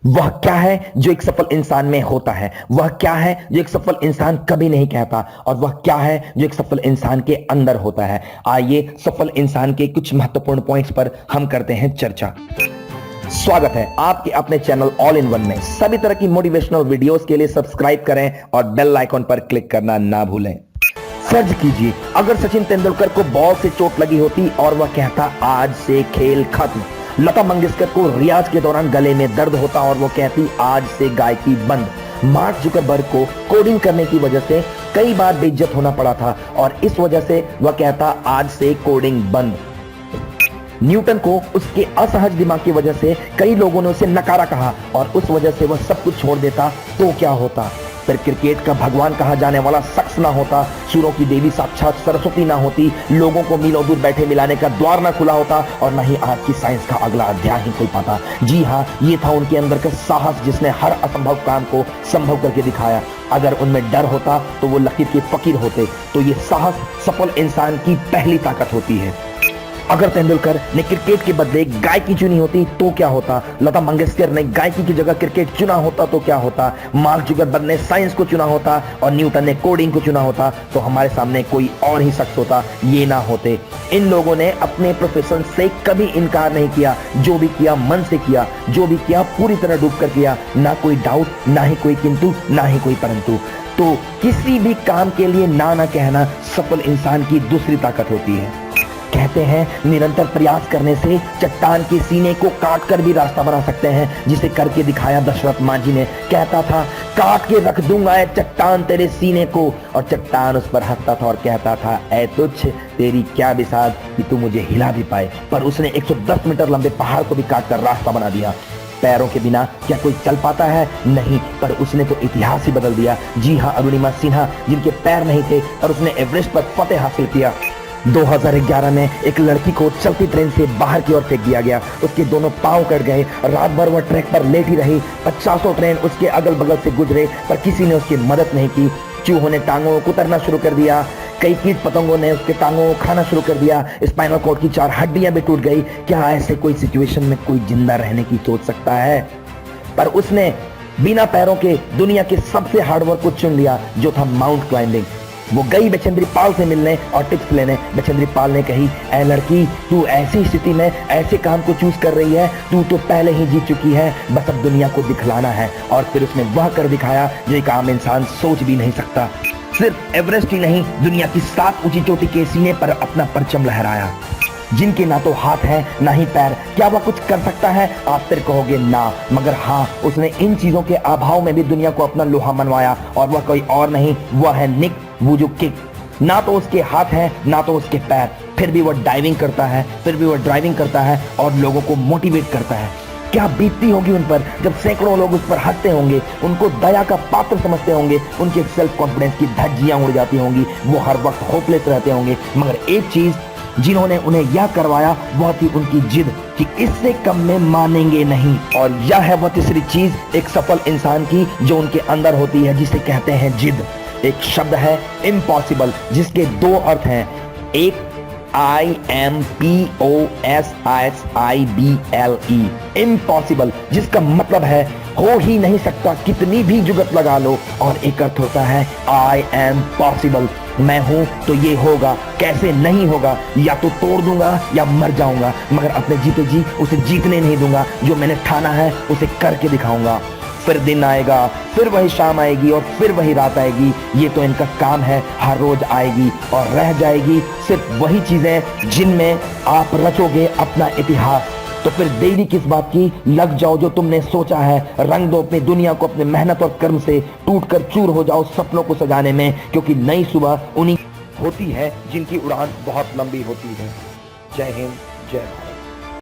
वह क्या है जो एक सफल इंसान में होता है, वह क्या है जो एक सफल इंसान कभी नहीं कहता, और वह क्या है जो एक सफल इंसान के अंदर होता है। आइए सफल इंसान के कुछ महत्वपूर्ण पॉइंट्स पर हम करते हैं चर्चा। स्वागत है आपके अपने चैनल ऑल इन वन में। सभी तरह की मोटिवेशनल वीडियोस के लिए सब्सक्राइब करें और बेल आइकॉन पर क्लिक करना ना भूलें। फर्ज कीजिए अगर सचिन तेंदुलकर को बॉल से चोट लगी होती और वह कहता आज से खेल खत्म। लता मंगेशकर को रियाज के दौरान गले में दर्द होता और वो कहती आज से गायकी बंद। मार्क जुकरबर्ग को कोडिंग करने की वजह से कई बार बेइज्जत होना पड़ा था और इस वजह से वह कहता आज से कोडिंग बंद। न्यूटन को उसके असहज दिमाग की वजह से कई लोगों ने उसे नकारा कहा और उस वजह से वह सब कुछ छोड़ देता तो क्या होता। फिर क्रिकेट का भगवान कहा जाने वाला शख्स ना होता, सुरों की देवी साक्षात सरस्वती ना होती, लोगों को मीलों दूर बैठे मिलाने का द्वार ना खुला होता और ना ही आज की साइंस का अगला अध्याय ही खुल पाता। जी हाँ, ये था उनके अंदर का साहस जिसने हर असंभव काम को संभव करके दिखाया। अगर उनमें डर होता तो वो लकीर के फकीर होते। तो ये साहस सफल इंसान की पहली ताकत होती है। अगर तेंदुलकर ने क्रिकेट के बदले गायकी चुनी होती तो क्या होता। लता मंगेशकर ने गायकी की जगह क्रिकेट चुना होता तो क्या होता। मार्क जुकरबर्ग ने साइंस को चुना होता और न्यूटन ने कोडिंग को चुना होता तो हमारे सामने कोई और ही शख्स होता, ये ना होते। इन लोगों ने अपने प्रोफेशन से कभी इनकार नहीं किया। जो भी किया मन से किया, जो भी किया पूरी तरह डूब कर किया। ना कोई डाउट, ना ही कोई किंतु, ना ही कोई परंतु। तो किसी भी काम के लिए ना कहना सफल इंसान की दूसरी ताकत होती है। कहते हैं निरंतर प्रयास करने से चट्टान के सीने को काट कर भी रास्ता बना सकते हैं, जिसे करके दिखाया दशरथ मांझी ने। कहता था काट के रख दूंगा ए चट्टान तेरे सीने को, और चट्टान उस पर हंसता था और कहता था ऐ तुच्छ तेरी क्या बिसात कि तू मुझे हिला भी पाए। पर उसने 110 मीटर लंबे पहाड़ को भी काट कर रास्ता बना दिया। पैरों के बिना क्या कोई चल पाता है? नहीं, पर उसने तो इतिहास ही बदल दिया। जी हाँ, अरुणिमा सिन्हा जिनके पैर नहीं थे पर उसने एवरेस्ट पर फतेह हासिल किया। 2011 में एक लड़की को चलती ट्रेन से बाहर की ओर फेंक दिया गया। उसके दोनों पांव कट गए। रात भर वह ट्रैक पर लेटी रही। 50 ट्रेन उसके अगल बगल से गुजरे पर किसी ने उसकी मदद नहीं की। चूहों ने टांगों को कुतरना शुरू कर दिया। कई कीट पतंगों ने उसके टांगों को खाना शुरू कर दिया। स्पाइनल कॉर्ड की 4 हड्डियां भी टूट गई। क्या ऐसे कोई सिचुएशन में कोई जिंदा रहने की सोच सकता है? पर उसने बिना पैरों के दुनिया के सबसे हार्डवर्क को चुन लिया, जो था माउंट क्लाइंबिंग। वो गई बचेंद्री पाल से मिलने और टिप्स लेने। बचेंद्री पाल ने कही ऐ लड़की, तू ऐसी स्थिति में ऐसे काम को चूज कर रही है, तू तो पहले ही जीत चुकी है, बस अब दुनिया को दिखलाना है। और फिर उसने वह कर दिखाया जो एक आम इंसान सोच भी नहीं सकता। सिर्फ एवरेस्ट ही नहीं, दुनिया की 7 ऊंची चोटी के सीने पर अपना परचम लहराया। जिनके ना तो हाथ है ना ही पैर, क्या वह कुछ कर सकता है? आप फिर कहोगे ना, मगर हाँ, उसने इन चीजों के अभाव में भी दुनिया को अपना लोहा मनवाया। और वह कोई और नहीं, वह है निक वुजुकिक। ना तो उसके हाथ है ना तो उसके पैर, फिर भी वह डाइविंग करता है, फिर भी वह ड्राइविंग करता है और लोगों को मोटिवेट करता है। क्या बीतती होगी उन पर जब सैकड़ों लोग उस पर हंसते होंगे, उनको दया का पात्र समझते होंगे, उनके सेल्फ कॉन्फिडेंस की धज्जियां उड़ जाती होंगी, वो हर वक्त होपलेस रहते होंगे। मगर एक चीज जिन्होंने उन्हें यह करवाया वह थी उनकी जिद कि इससे कम में मानेंगे नहीं। और यह है वह तीसरी चीज एक सफल इंसान की जो उनके अंदर होती है, जिसे कहते हैं जिद। एक शब्द है इम्पॉसिबल, जिसके 2 अर्थ हैं। एक IMPOSIBLE, इम्पॉसिबल, जिसका मतलब है हो ही नहीं सकता, कितनी भी जुगत लगा लो। और एक अर्थ होता है I am possible, मैं हूं तो ये होगा। कैसे नहीं होगा? या तो तोड़ दूंगा या मर जाऊंगा, मगर अपने जीते जी उसे जीतने नहीं दूंगा। जो मैंने ठाना है उसे करके दिखाऊंगा। फिर दिन आएगा, फिर वही शाम आएगी और फिर वही रात आएगी। ये तो इनका काम है, हर रोज आएगी और रह जाएगी सिर्फ वही चीजें जिनमें आप रचोगे अपना इतिहास। तो फिर देरी किस बात की? लग जाओ जो तुमने सोचा है, रंग दो अपनी दुनिया को अपने मेहनत और कर्म से, टूट कर चूर हो जाओ सपनों को सजाने में, क्योंकि नई सुबह उन्हीं होती है जिनकी उड़ान बहुत लंबी होती है। जय हिंद, जय भारत।